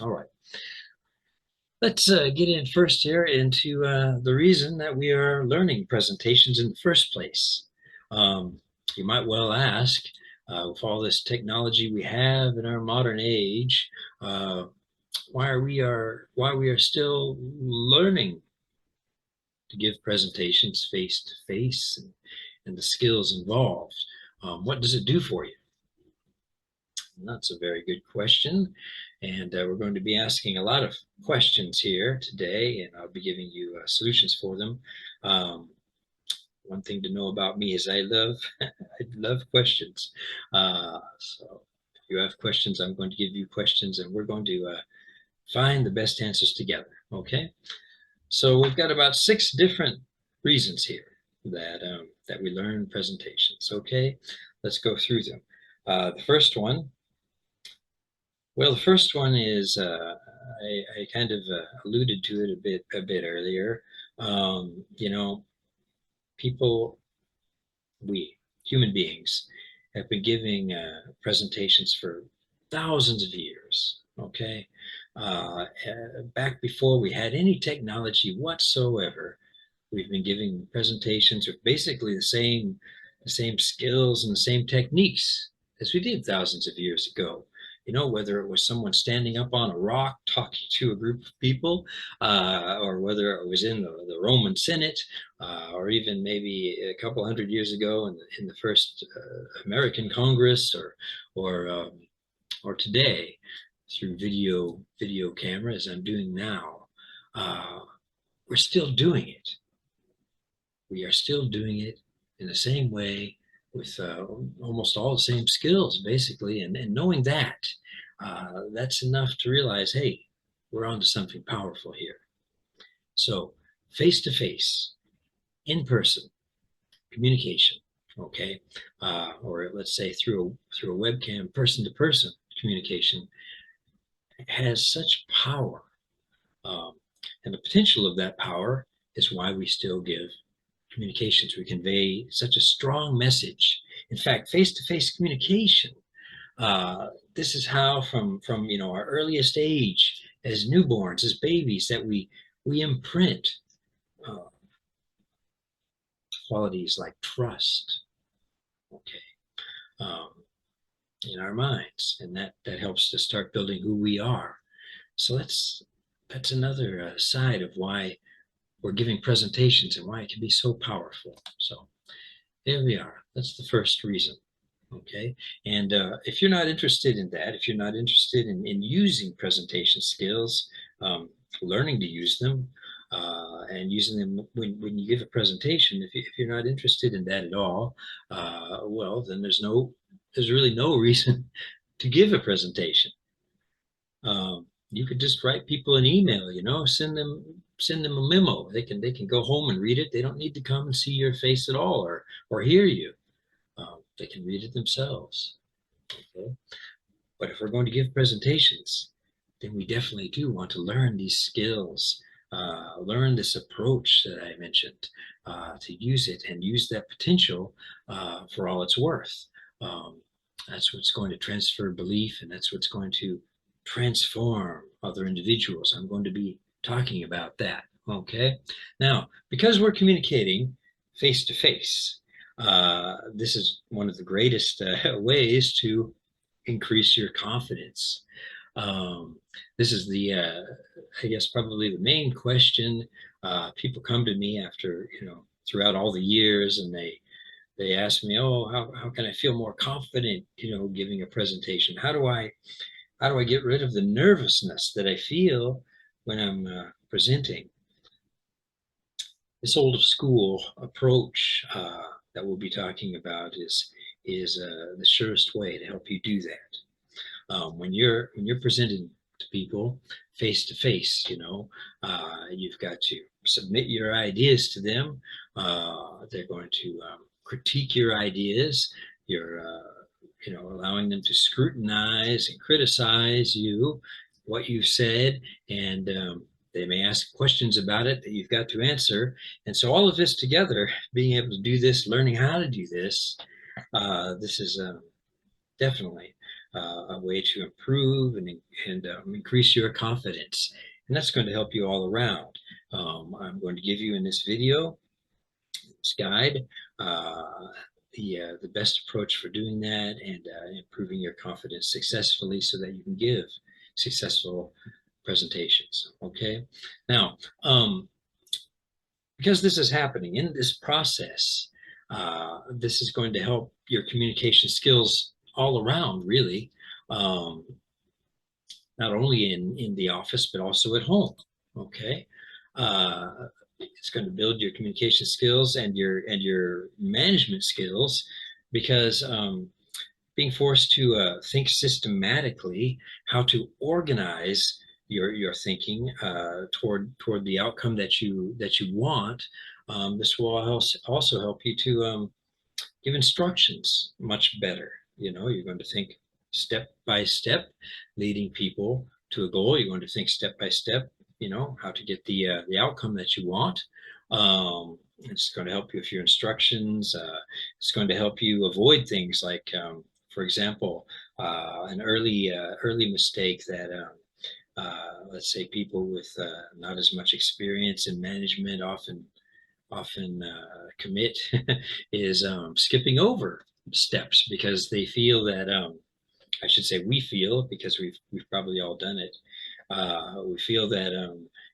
All right. Let's get in first here into the reason that we are learning presentations in the first place. Um, you might well ask, with all this technology we have in our modern age, uh, why we are still learning to give presentations face to face and the skills involved. What does it do for you? That's a very good question. And we're going to be asking a lot of questions here today, and I'll be giving you solutions for them. Um, one thing to know about me is I love questions. So if you have questions, I'm going to give you questions, and we're going to find the best answers together. Okay. So we've got about 6 different reasons here that we learn presentations. Okay. Let's go through them. The first one, well, the first one is I kind of alluded to it a bit earlier. You know, people, we human beings, have been giving presentations for thousands of years. Okay, back before we had any technology whatsoever, we've been giving presentations with basically the same skills and the same techniques as we did thousands of years ago. You know, whether it was someone standing up on a rock talking to a group of people, or whether it was in the Roman Senate, or even maybe a couple hundred years ago in the first American Congress, or or today through video cameras I'm doing now. Uh, we're still doing it. We are still doing it in the same way with almost all the same skills, basically. And knowing that, that's enough to realize, hey, we're onto something powerful here. So, face to face, in person communication, okay, or let's say through a webcam, person to person communication has such power, um, and the potential of that power is why we still give communications. We convey such a strong message. In fact, face-to-face communication. This is how, from our earliest age, as newborns, as babies, that we imprint uh, qualities like trust. Okay, um, in our minds, and that helps to start building who we are. So that's another side of why we're giving presentations and why it can be so powerful. So there we are. That's the first reason. Okay. And if you're not interested in that, if you're not interested in using presentation skills, learning to use them, and using them when you give a presentation, if you're not interested in that at all, well, then there's really no reason to give a presentation. You could just write people an email, send them a memo. They can go home and read it. They don't need to come and see your face at all, or hear you. They can read it themselves. Okay? But if we're going to give presentations, then we definitely do want to learn these skills, learn this approach that I mentioned, to use it and use that potential for all it's worth. Um, that's what's going to transfer belief, and that's what's going to transform other individuals. I'm going to be talking about that. Okay. Now, because we're communicating face to face, this is one of the greatest ways to increase your confidence. Um, this is I guess, probably the main question. People come to me after, throughout all the years, and they ask me, oh, how can I feel more confident, giving a presentation? How do I get rid of the nervousness that I feel when I'm presenting? This old school approach that we'll be talking about is the surest way to help you do that. When you're presenting to people face to face, you've got to submit your ideas to them. They're going to critique your ideas. You're allowing them to scrutinize and criticize what you've said, and they may ask questions about it that you've got to answer. And so all of this together, being able to do this, learning how to do this, this is definitely a way to improve and increase your confidence. And that's going to help you all around. I'm going to give you in this video, this guide, the best approach for doing that and improving your confidence successfully so that you can give successful presentations. Okay. Now, because this is happening in this process, this is going to help your communication skills all around, really, not only in the office, but also at home. Okay. Uh, it's going to build your communication skills and your management skills because being forced to think systematically how to organize your thinking toward the outcome that you want. This will also help you to give instructions much better. You're going to think step by step, leading people to a goal. You're going to think step by step, how to get the outcome that you want. It's going to help you with your instructions. It's going to help you avoid things like, for example, an early mistake that let's say people with not as much experience in management often commit is skipping over steps because they feel that I should say we feel because we've probably all done it. We feel that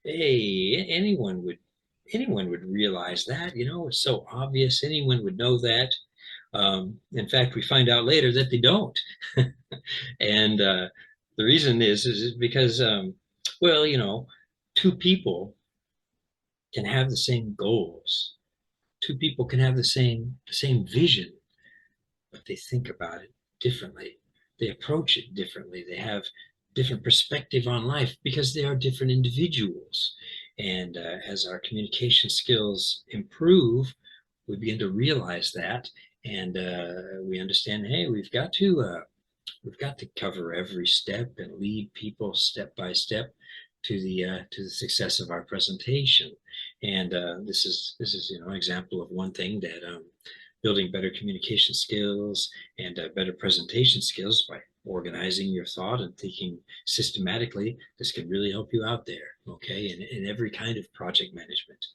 hey, anyone would realize that, it's so obvious, anyone would know that. In fact, we find out later that they don't. And the reason is because well, two people can have the same goals. Two people can have the same vision, but they think about it differently. They approach it differently. They have different perspective on life because they are different individuals. And as our communication skills improve, we begin to realize that, and we understand, hey, we've got to cover every step and lead people step by step to the success of our presentation. And this is an example of one thing that building better communication skills and better presentation skills by organizing your thought and thinking systematically. This can really help you out there, okay, in every kind of project management.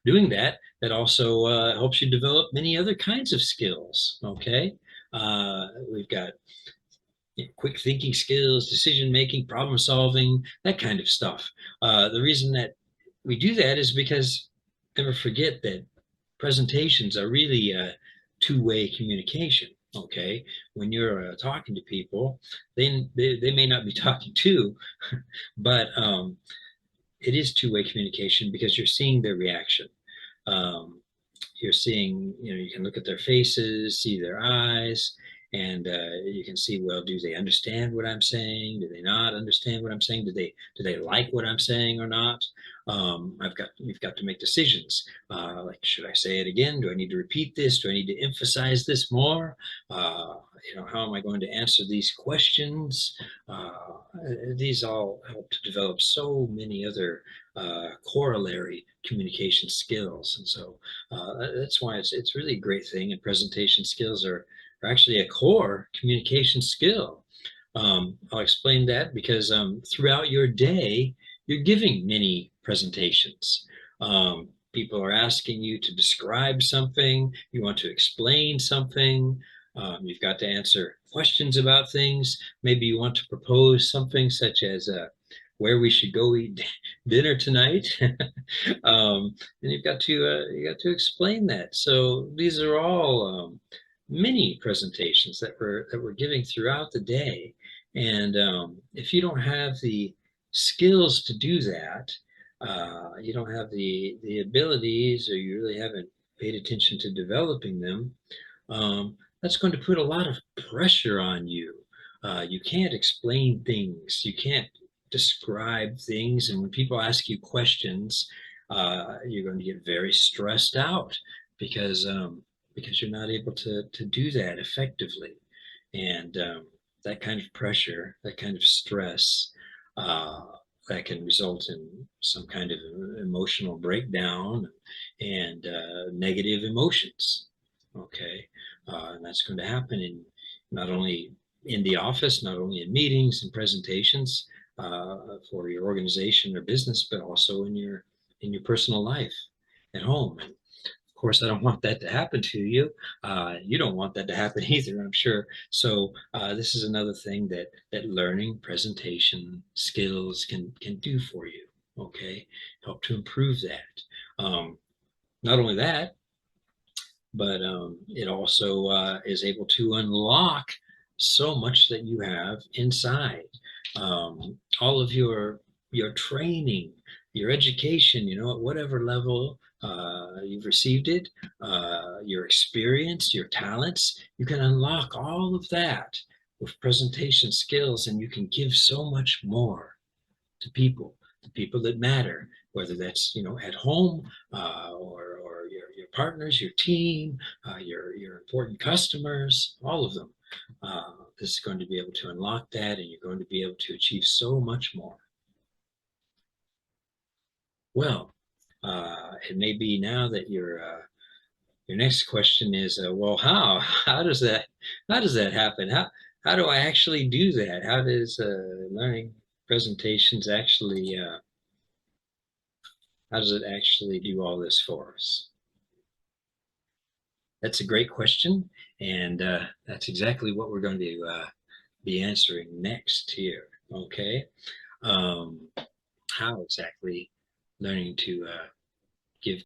Doing that also helps you develop many other kinds of skills, okay. We've got quick thinking skills, decision making, problem solving, that kind of stuff. The reason that we do that is because never forget that presentations are really a two-way communication. Okay, when you're talking to people, they may not be talking to, but it is two-way communication because you're seeing their reaction. Um, you're seeing, you can look at their faces, see their eyes, and you can see, well, do they understand what I'm saying? Do they not understand what I'm saying? Do they like what I'm saying or not? We've got to make decisions. Like, should I say it again? Do I need to repeat this? Do I need to emphasize this more? How am I going to answer these questions? These all help to develop so many other corollary communication skills, and so that's why it's really a great thing. And presentation skills are actually a core communication skill. I'll explain that because throughout your day, you're giving many presentations. People are asking you to describe something, you want to explain something, you've got to answer questions about things. Maybe you want to propose something such as where we should go eat dinner tonight. And you got to explain that. So these are all mini presentations that we're giving throughout the day. And if you don't have the skills to do that, you don't have the abilities, or you really haven't paid attention to developing them, that's going to put a lot of pressure on you. You can't explain things. You can't describe things. And when people ask you questions, you're going to get very stressed out because you're not able to do that effectively. And that kind of pressure, that kind of stress, uh, that can result in some kind of emotional breakdown and negative emotions. Okay, and that's going to happen in not only in the office, not only in meetings and presentations for your organization or business, but also in your personal life at home. And of course, I don't want that to happen to you. You don't want that to happen either, I'm sure. So this is another thing that learning presentation skills can do for you. Okay, help to improve that. Not only that, but it also is able to unlock so much that you have inside. All of your training, your education, you know, at whatever level you've received it, your experience, your talents, you can unlock all of that with presentation skills, and you can give so much more to people, the people that matter, whether that's, you know, at home or your partners, your team, your important customers, all of them. This is going to be able to unlock that, and you're going to be able to achieve so much more. Well, it may be now that your next question is, well, how how does that happen? How do I actually do that? How does learning presentations actually how does it actually do all this for us? That's a great question, and that's exactly what we're going to be answering next here. Okay, um, how exactly learning to